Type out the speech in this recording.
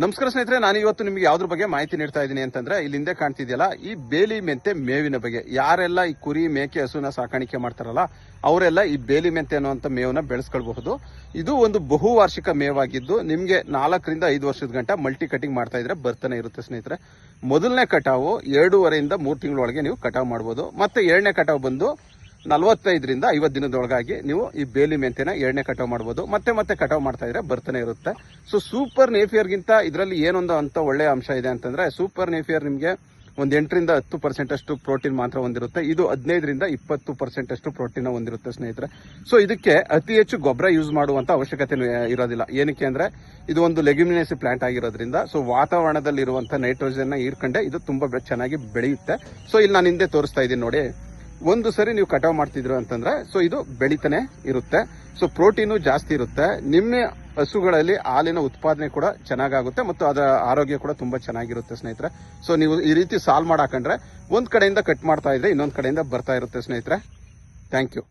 ನಮಸ್ಕಾರ ಸ್ನೇಹಿತರೆ, ನಾನು ಇವತ್ತು ನಿಮಗೆ ಯಾವ್ದ್ರ ಬಗ್ಗೆ ಮಾಹಿತಿ ನೀಡ್ತಾ ಇದ್ದೀನಿ ಅಂತಂದ್ರೆ, ಇಲ್ಲಿ ಹಿಂದೆ ಕಾಣ್ತಿದೆಯಲ್ಲ ಈ ಬೇಲಿ ಮೆಂತೆ ಮೇವಿನ ಬಗ್ಗೆ. ಯಾರೆಲ್ಲ ಈ ಕುರಿ ಮೇಕೆ ಹಸುನ ಸಾಕಾಣಿಕೆ ಮಾಡ್ತಾರಲ್ಲ ಅವರೆಲ್ಲ ಈ ಬೇಲಿ ಮೆಂತೆ ಅನ್ನುವಂತ ಮೇವನ್ನ ಬೆಳೆಸ್ಕೊಳ್ಬಹುದು. ಇದು ಒಂದು ಬಹುವಾರ್ಷಿಕ ಮೇವಾಗಿದ್ದು ನಿಮ್ಗೆ 4 ರಿಂದ 5 ವರ್ಷದ ಗಂಟ ಮಲ್ಟಿ ಕಟಿಂಗ್ ಮಾಡ್ತಾ ಇದ್ರೆ ಬರ್ತಾನೆ ಇರುತ್ತೆ ಸ್ನೇಹಿತರೆ. ಮೊದಲನೇ ಕಟಾವು 2.5 ರಿಂದ 3 ತಿಂಗಳೊಳಗೆ ನೀವು ಕಟಾವು ಮಾಡಬಹುದು. ಮತ್ತೆ 2ನೇ ಕಟಾವು ಬಂದು 45 ರಿಂದ 50 ದಿನದೊಳಗಾಗಿ ನೀವು ಈ ಬೇಲಿ ಮೆಂತೆನ 2ನೇ ಕಟಾವು ಮಾಡಬಹುದು. ಮತ್ತೆ ಕಟಾವು ಮಾಡ್ತಾ ಇದ್ರೆ ಬರ್ತಾನೆ ಇರುತ್ತೆ. ಸೊ ಸೂಪರ್ ನೇಫಿಯರ್ ಗಿಂತ ಇದರಲ್ಲಿ ಏನೊಂದು ಅಂತ ಒಳ್ಳೆ ಅಂಶ ಇದೆ ಅಂತಂದ್ರೆ, ಸೂಪರ್ ನೇಫಿಯರ್ ನಿಮಗೆ ಒಂದು 8 ರಿಂದ 10% ಅಷ್ಟು ಪ್ರೋಟೀನ್ ಮಾತ್ರ ಹೊಂದಿರುತ್ತೆ. ಇದು 15 ರಿಂದ 20% ಅಷ್ಟು ಪ್ರೋಟೀನ್ ಹೊಂದಿರುತ್ತೆ ಸ್ನೇಹಿತರೆ. ಸೊ ಇದಕ್ಕೆ ಅತಿ ಹೆಚ್ಚು ಗೊಬ್ಬರ ಯೂಸ್ ಮಾಡುವಂತ ಅವಶ್ಯಕತೆ ಇರೋದಿಲ್ಲ. ಏನಕ್ಕೆ ಅಂದ್ರೆ ಇದು ಒಂದು ಲೆಗ್ಯುಮಿನೇಸಿ ಪ್ಲಾಂಟ್ ಆಗಿರೋದ್ರಿಂದ ಸೊ ವಾತಾವರಣದಲ್ಲಿ ಇರುವಂತಹ ನೈಟ್ರೋಜನ್ ನ ಹೀರ್ಕೊಂಡೆ ಇದು ತುಂಬಾ ಚೆನ್ನಾಗಿ ಬೆಳೆಯುತ್ತೆ. ಸೊ ಇಲ್ಲಿ ನಾನು ಹಿಂದೆ ತೋರಿಸ್ತಾ ಇದ್ದೀನಿ ನೋಡಿ, ಒಂದು ಸರಿ ನೀವು ಕಟಾವ್ ಮಾಡ್ತಿದ್ರು ಅಂತಂದ್ರೆ ಸೊ ಇದು ಬೆಳಿತಾನೆ ಇರುತ್ತೆ. ಸೊ ಪ್ರೋಟೀನು ಜಾಸ್ತಿ ಇರುತ್ತೆ. ನಿಮ್ಮ ಹಸುಗಳಲ್ಲಿ ಹಾಲಿನ ಉತ್ಪಾದನೆ ಕೂಡ ಚೆನ್ನಾಗುತ್ತೆ ಮತ್ತು ಅದರ ಆರೋಗ್ಯ ಕೂಡ ತುಂಬಾ ಚೆನ್ನಾಗಿರುತ್ತೆ ಸ್ನೇಹಿತರೆ. ಸೊ ನೀವು ಈ ರೀತಿ ಸಾಲ್ ಮಾಡಾಕೊಂಡ್ರೆ ಒಂದ್ ಕಡೆಯಿಂದ ಕಟ್ ಮಾಡ್ತಾ ಇದ್ರೆ ಇನ್ನೊಂದ್ ಕಡೆಯಿಂದ ಬರ್ತಾ ಇರುತ್ತೆ ಸ್ನೇಹಿತರೆ. Thank you.